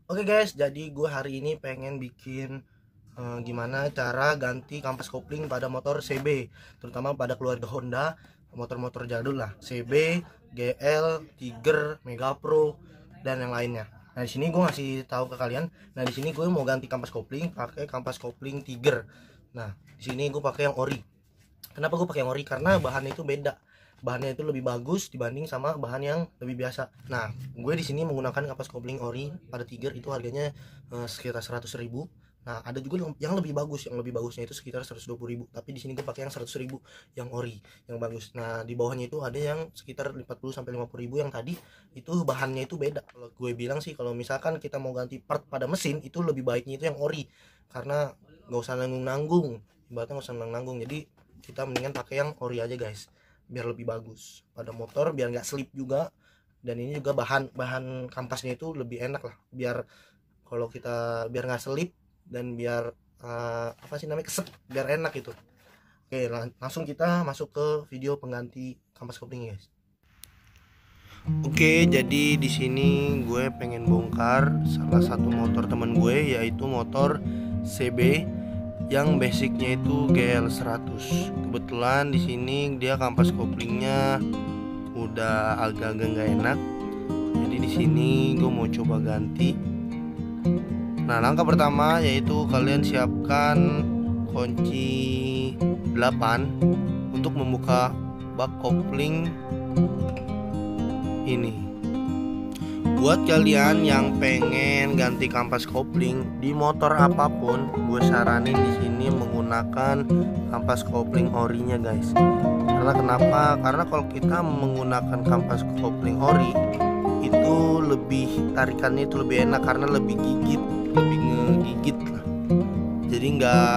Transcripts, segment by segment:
Oke guys, jadi gue hari ini pengen bikin gimana cara ganti kampas kopling pada motor CB, terutama pada keluarga Honda, motor-motor jadul lah, CB, GL, Tiger, Mega Pro, dan yang lainnya. Nah di sini gue ngasih tahu ke kalian. Nah di sini gue mau ganti kampas kopling pakai kampas kopling Tiger. Nah di sini gue pakai yang ori. Kenapa gue pakai yang ori? Karena bahannya itu beda. Bahannya itu lebih bagus dibanding sama bahan yang lebih biasa. Nah, gue di sini menggunakan kampas kopling ori pada Tiger, itu harganya sekitar 100.000. Nah, ada juga yang lebih bagus, yang lebih bagusnya itu sekitar 120.000. Tapi di sini gue pakai yang 100.000 yang ori, yang bagus. Nah, di bawahnya itu ada yang sekitar 40 sampai 50.000 yang tadi itu bahannya itu beda. Kalau gue bilang sih, kalau misalkan kita mau ganti part pada mesin itu lebih baiknya itu yang ori, karena nggak usah nanggung-nanggung. Ibaratnya nggak usah nanggung. Jadi kita mendingan pakai yang ori aja guys, biar lebih bagus pada motor, biar nggak slip juga. Dan ini juga bahan kampasnya itu lebih enak lah, biar kalau kita biar nggak slip dan biar apa sih namanya, keset, biar enak itu. Oke, langsung kita masuk ke video pengganti kampas kopling guys. Oke, jadi di sini gue pengen bongkar salah satu motor temen gue, yaitu motor CB yang basicnya itu GL 100. Kebetulan di sini dia kampas koplingnya udah agak-agak nggak enak. Jadi di sini gue mau coba ganti. Nah, langkah pertama yaitu kalian siapkan kunci 8 untuk membuka bak kopling ini. Buat kalian yang pengen ganti kampas kopling di motor apapun, gue saranin di sini menggunakan kampas kopling orinya guys. Karena kenapa? Karena kalau kita menggunakan kampas kopling ori itu lebih, tarikannya itu lebih enak karena lebih ngegigit lah. Jadi nggak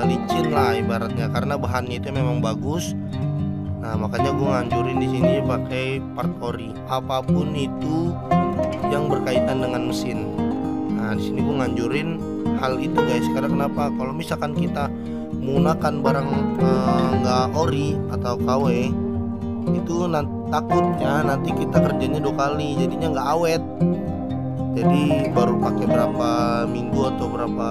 licin lah ibaratnya, karena bahannya itu memang bagus. Nah, makanya gue nganjurin di sini pakai part ori, apapun itu yang berkaitan dengan mesin. Nah, di sini gue nganjurin hal itu guys. Karena kenapa? Kalau misalkan kita menggunakan barang nggak ori atau KW, itu takutnya nanti kita kerjanya 2 kali, jadinya nggak awet. Jadi baru pakai berapa minggu atau berapa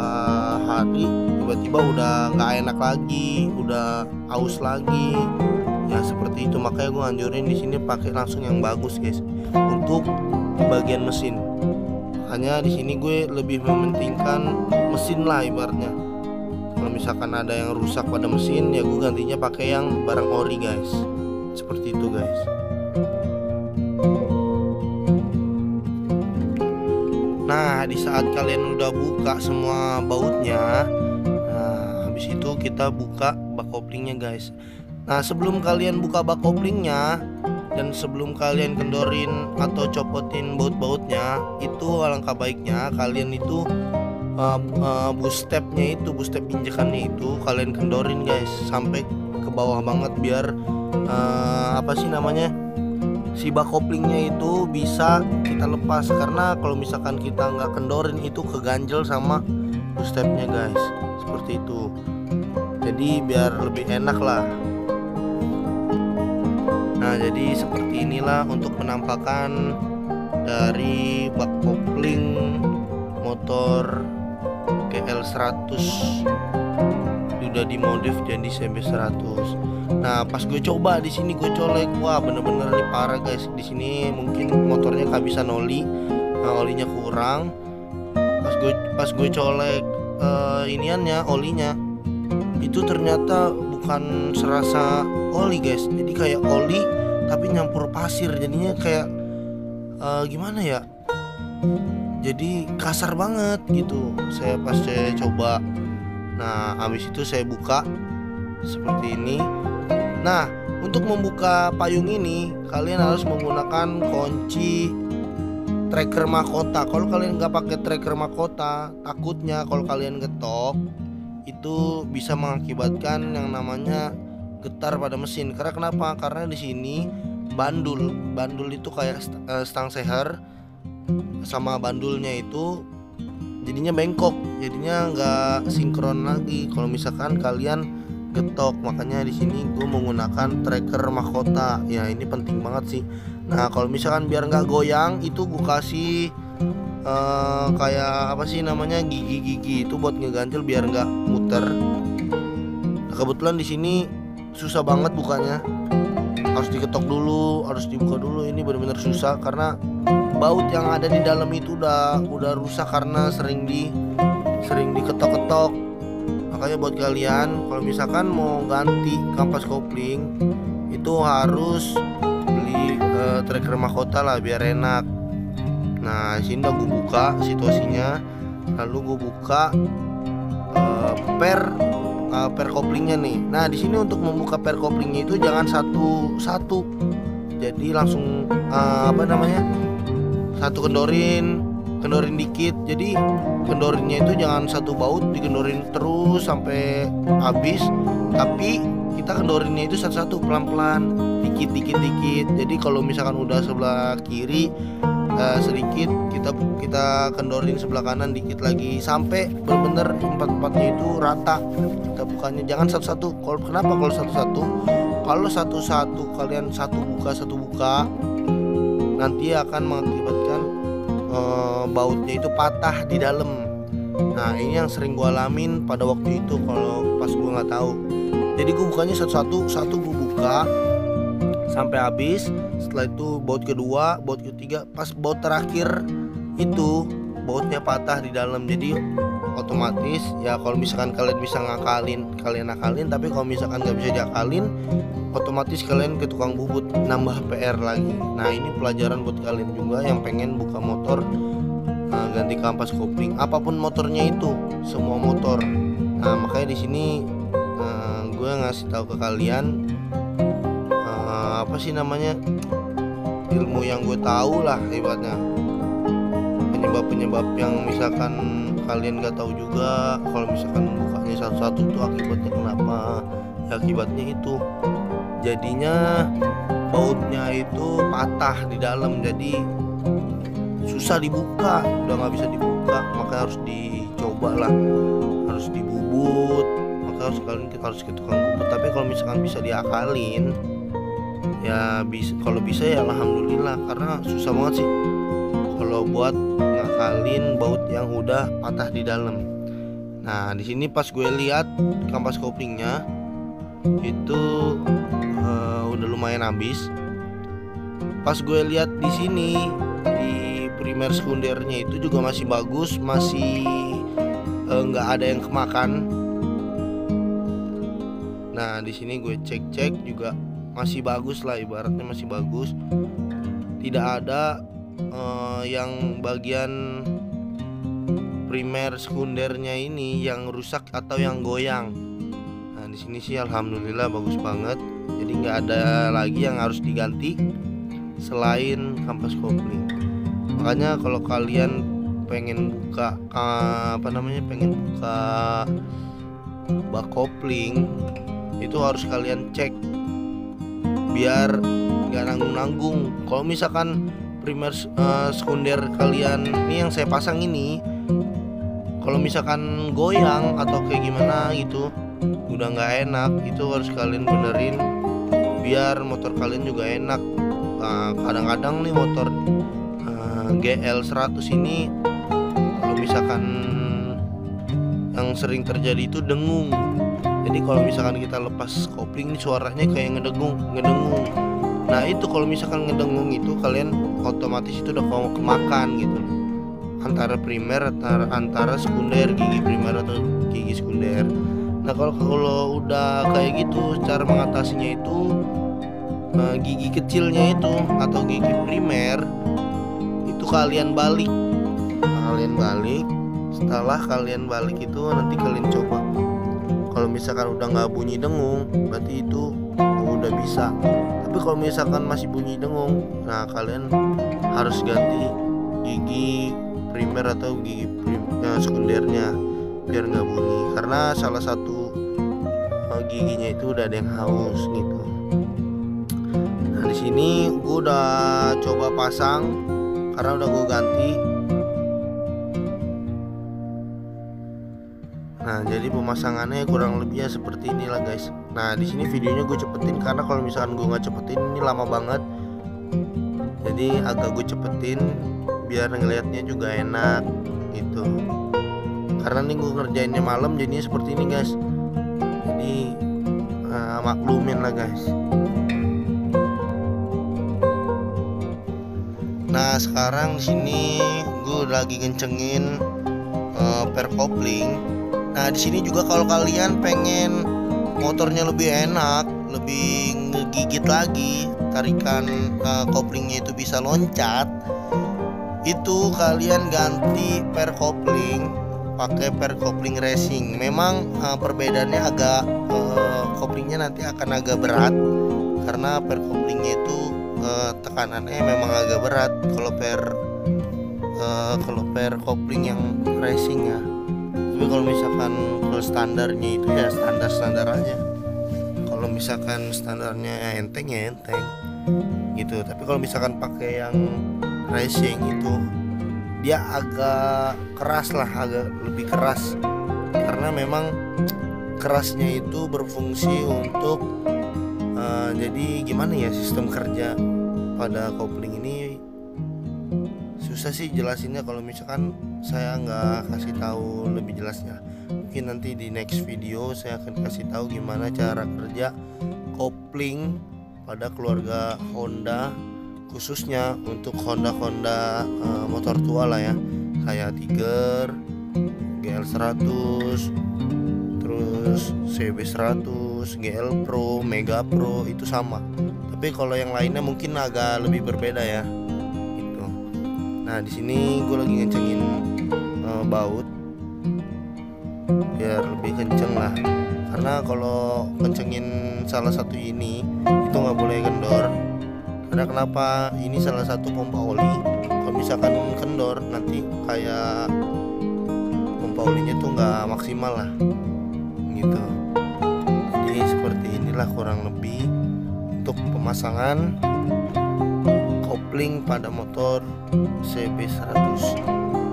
hari, tiba-tiba udah nggak enak lagi, udah aus lagi. Ya seperti itu, makanya gue anjurin di sini pakai langsung yang bagus guys untuk bagian mesin. Hanya di sini gue lebih mementingkan mesin lah ibaratnya. Kalau misalkan ada yang rusak pada mesin, ya gue gantinya pakai yang barang ori guys. Seperti itu guys. Nah, di saat kalian udah buka semua bautnya, nah habis itu kita buka bak koplingnya guys. Nah, sebelum kalian buka bak koplingnya dan sebelum kalian kendorin atau copotin baut-bautnya, itu alangkah baiknya kalian itu boost step injekannya itu kalian kendorin guys sampai ke bawah banget, biar apa sih namanya, si bak koplingnya itu bisa kita lepas. Karena kalau misalkan kita nggak kendorin itu keganjel sama boost stepnya guys. Seperti itu. Jadi biar lebih enak lah. Nah, jadi seperti inilah untuk penampakan dari bak kopling motor GL 100 udah dimodif jadi CB 100. Nah, pas gue coba di sini gue colek, wah bener-bener nih parah guys. Di sini mungkin motornya kehabisan oli, olinya kurang. Pas gue colek olinya, itu ternyata bukan serasa oli guys, jadi kayak oli tapi nyampur pasir, jadinya kayak gimana ya, jadi kasar banget gitu pas saya coba. Nah, habis itu saya buka seperti ini. Nah, untuk membuka payung ini kalian harus menggunakan kunci tracker mahkota. Kalau kalian nggak pakai tracker mahkota, takutnya kalau kalian getok itu bisa mengakibatkan yang namanya getar pada mesin. Karena kenapa? Karena di sini bandul itu kayak stang seher sama bandulnya itu jadinya bengkok, jadinya nggak sinkron lagi kalau misalkan kalian getok. Makanya di sini gue menggunakan tracker mahkota. Ya, ini penting banget sih. Nah, kalau misalkan biar nggak goyang, itu gue kasih kayak apa sih namanya, gigi-gigi itu buat ngeganjel biar nggak muter. Nah, kebetulan di sini susah banget bukanya, harus diketok dulu, harus dibuka dulu. Ini benar-benar susah karena baut yang ada di dalam itu udah rusak karena sering diketok-ketok. Makanya buat kalian kalau misalkan mau ganti kampas kopling itu harus beli tracker mahkota lah biar enak. Nah, sini udah gue buka situasinya, lalu gue buka per koplingnya nih. Nah, di sini untuk membuka per koplingnya itu jangan satu-satu. Jadi langsung satu kendorin dikit. Jadi kendorinnya itu jangan satu baut dikendorin terus sampai habis, tapi kita kendorinnya itu satu-satu, pelan-pelan, dikit. Jadi kalau misalkan udah sebelah kiri sedikit, kita kendorin sebelah kanan dikit lagi sampai benar-benar empat-empatnya itu rata. Kita bukanya jangan satu-satu. Kenapa kalau satu-satu? Kalau satu-satu kalian satu buka nanti akan mengakibatkan bautnya itu patah di dalam. Nah, ini yang sering gue alamin pada waktu itu kalau pas gue nggak tahu. Jadi gue bukanya satu gue buka sampai habis. Setelah itu baut kedua, baut ketiga, pas baut terakhir itu bautnya patah di dalam. Jadi otomatis ya kalau misalkan kalian bisa kalian akalin, tapi kalau misalkan nggak bisa diakalin, otomatis kalian ke tukang bubut, nambah PR lagi. Nah, ini pelajaran buat kalian juga yang pengen buka motor, ganti kampas kopling, apapun motornya itu, semua motor. Nah, makanya di sini gue ngasih tahu ke kalian apa sih namanya, ilmu yang gue tahu lah ibaratnya, penyebab yang misalkan kalian nggak tahu juga. Kalau misalkan bukanya satu-satu tuh akibatnya kenapa, ya akibatnya itu jadinya bautnya itu patah di dalam, jadi susah dibuka, udah nggak bisa dibuka. Maka harus dicoba lah, harus dibubut. Maka harus ke tukang bubut. Tapi kalau misalkan bisa diakalin ya bisa, kalau bisa ya alhamdulillah, karena susah banget sih kalau buat ngakalin baut yang udah patah di dalam. Nah, di sini pas gue lihat kampas koplingnya itu udah lumayan habis. Pas gue lihat di sini di primer sekundernya itu juga masih bagus, masih nggak ada yang kemakan. Nah, di sini gue cek juga masih bagus lah, ibaratnya masih bagus. Tidak ada yang bagian primer sekundernya ini yang rusak atau yang goyang. Nah, di sini sih alhamdulillah bagus banget. Jadi nggak ada lagi yang harus diganti selain kampas kopling. Makanya kalau kalian pengen buka pengen buka bak kopling itu harus kalian cek biar nggak nanggung. Kalau misalkan primer sekunder kalian ini yang saya pasang ini, kalau misalkan goyang atau kayak gimana gitu, udah nggak enak. Itu harus kalian benerin biar motor kalian juga enak. Kadang-kadang nih motor GL 100 ini kalau misalkan yang sering terjadi itu dengung. Jadi kalau misalkan kita lepas kopling, suaranya kayak ngedengung. Nah, itu kalau misalkan ngedengung itu kalian otomatis itu udah kemakan gitu. Antara primer antara sekunder, gigi primer atau gigi sekunder. Nah, kalau udah kayak gitu, cara mengatasinya itu gigi kecilnya itu atau gigi primer itu kalian balik. Setelah kalian balik itu nanti kalian coba. Kalau misalkan udah nggak bunyi dengung, berarti itu udah bisa. Tapi kalau misalkan masih bunyi dengung, nah kalian harus ganti gigi primer atau gigi sekundernya biar nggak bunyi. Karena salah satu giginya itu udah ada yang haus gitu. Nah, di sini gue udah coba pasang karena udah gue ganti. Nah, jadi pemasangannya kurang lebihnya seperti inilah guys. Nah, di sini videonya gue cepetin karena kalau misalkan gue nggak cepetin ini lama banget. Jadi agak gue cepetin biar ngelihatnya juga enak gitu. Karena nih gue ngerjainnya malam jadinya seperti ini guys. Jadi maklumin lah guys. Nah sekarang di sini gue lagi kencengin per kopling. Nah di sini juga kalau kalian pengen motornya lebih enak, lebih ngegigit lagi, tarikan koplingnya itu bisa loncat, itu kalian ganti per kopling pakai per kopling racing. Memang perbedaannya agak koplingnya nanti akan agak berat karena per koplingnya itu tekanannya memang agak berat kalau per kopling yang racing ya. Tapi kalau misalkan kalau standarnya itu ya standar aja. Kalau misalkan standarnya ya enteng gitu. Tapi kalau misalkan pakai yang racing itu dia agak keras lah, agak lebih keras karena memang kerasnya itu berfungsi untuk jadi gimana ya, sistem kerja pada kopling ini susah sih jelasinnya kalau misalkan saya nggak kasih tahu lebih jelasnya. Mungkin nanti di next video saya akan kasih tahu gimana cara kerja kopling pada keluarga Honda, khususnya untuk Honda motor tua lah ya, kayak Tiger, GL100, terus CB100, GL Pro, Mega Pro itu sama. Tapi kalau yang lainnya mungkin agak lebih berbeda ya. Gitu. Nah di sini gue lagi ngencengin baut biar lebih kenceng lah. Karena kalau kencengin salah satu ini itu nggak boleh kendor. Karena kenapa? Ini salah satu pompa oli. Kalau misalkan kendor nanti kayak pompa olinya tuh nggak maksimal lah gitu. Jadi seperti inilah kurang lebih untuk pemasangan kopling pada motor CB100.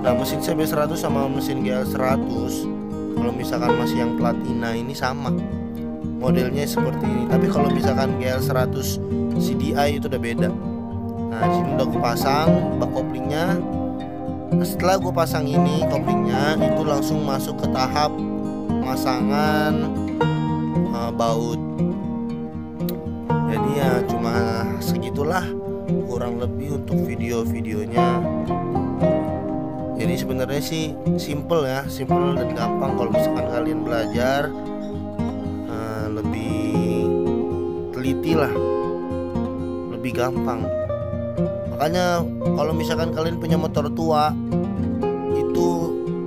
Nah mesin CB100 sama mesin GL100 kalau misalkan masih yang platina ini sama modelnya seperti ini. Tapi kalau misalkan GL100 CDI itu udah beda. Nah di sini udah gue pasang bak koplingnya. Nah, setelah gue pasang ini koplingnya itu langsung masuk ke tahap pemasangan baut. Jadi ya cuma segitulah kurang lebih untuk video-videonya. Jadi sebenarnya sih simple ya, simple dan gampang. Kalau misalkan kalian belajar lebih teliti lah, lebih gampang. Makanya kalau misalkan kalian punya motor tua itu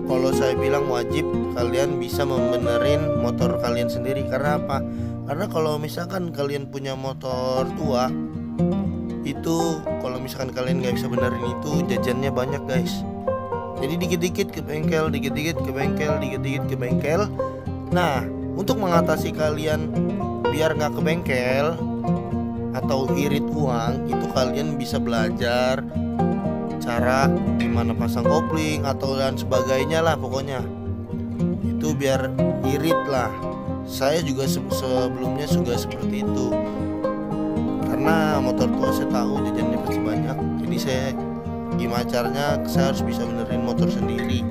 kalau saya bilang wajib kalian bisa membenerin motor kalian sendiri. Karena apa? Karena kalau misalkan kalian punya motor tua itu kalau misalkan kalian nggak bisa benerin itu jajannya banyak guys. Jadi dikit-dikit ke bengkel, dikit-dikit ke bengkel, dikit-dikit ke bengkel. Nah untuk mengatasi kalian biar nggak ke bengkel atau irit uang, itu kalian bisa belajar cara gimana pasang kopling atau dan sebagainya lah pokoknya. Itu biar irit lah. Saya juga sebelumnya juga seperti itu. Karena motor tua saya tahu jajannya pasti banyak. Jadi saya gimana caranya saya harus bisa benerin motor sendiri.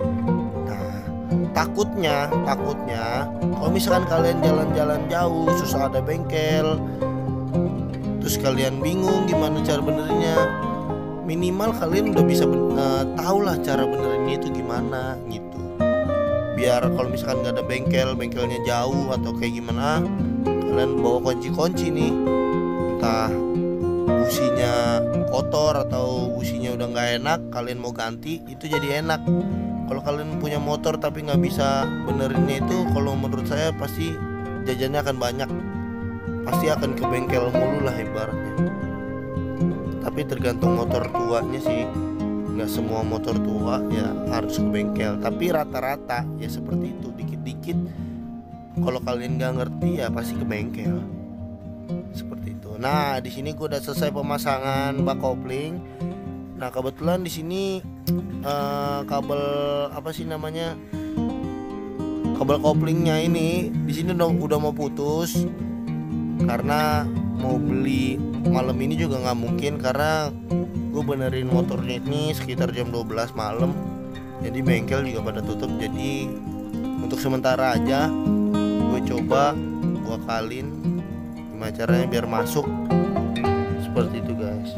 Nah takutnya kalau misalkan kalian jalan-jalan jauh susah ada bengkel, terus kalian bingung gimana cara benerinnya, minimal kalian udah bisa tahu lah cara benerinnya itu gimana gitu. Biar kalau misalkan nggak ada bengkelnya jauh atau kayak gimana, kalian bawa kunci nih, entah businya kotor atau businya udah nggak enak, kalian mau ganti itu jadi enak. Kalau kalian punya motor tapi nggak bisa benerinnya itu, kalau menurut saya pasti jajannya akan banyak, pasti akan ke bengkel mulu lah ibaratnya. Tapi tergantung motor tuanya sih, nggak semua motor tua ya harus ke bengkel. Tapi rata-rata ya seperti itu, dikit-dikit kalau kalian nggak ngerti ya pasti ke bengkel seperti itu. Nah di sini gue udah selesai pemasangan bak kopling. Nah kebetulan di sini kabel apa sih namanya, kabel koplingnya ini di sini udah mau putus. Karena mau beli malam ini juga nggak mungkin karena gue benerin motornya ini sekitar jam 12 malam, jadi bengkel juga pada tutup. Jadi untuk sementara aja gue coba gue kalin gimana caranya biar masuk seperti itu guys.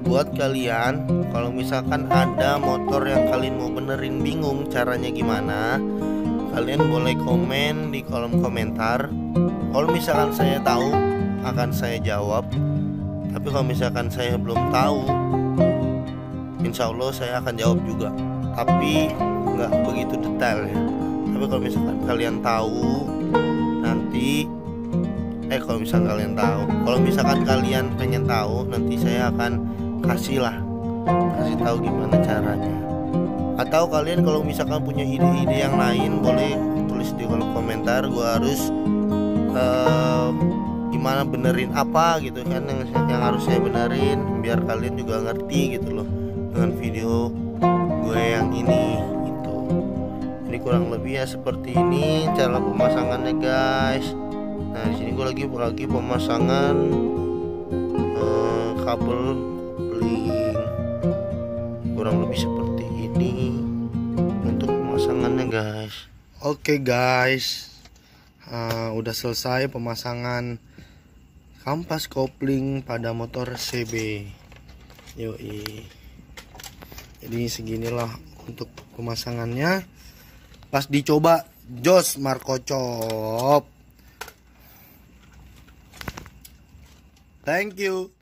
Buat kalian kalau misalkan ada motor yang kalian mau benerin bingung caranya gimana, kalian boleh komen di kolom komentar. Kalau misalkan saya tahu akan saya jawab, tapi kalau misalkan saya belum tahu, insya Allah saya akan jawab juga, tapi nggak begitu detail ya. Tapi kalau misalkan kalian tahu nanti kalau misalkan kalian pengen tahu, nanti saya akan kasih tahu gimana caranya. Atau kalian kalau misalkan punya ide-ide yang lain, boleh tulis di kolom komentar. Gua harus gimana benerin apa gitu kan yang harus saya benerin, biar kalian juga ngerti gitu loh dengan video gue yang ini gitu. Ini kurang lebih ya seperti ini cara pemasangannya guys. Nah di sini gue lagi pemasangan kabel kopling, kurang lebih seperti ini untuk pemasangannya guys. Oke guys, udah selesai pemasangan kampas kopling pada motor CB. Yoi. Jadi seginilah untuk pemasangannya. Pas dicoba jos Marco Cop. Thank you.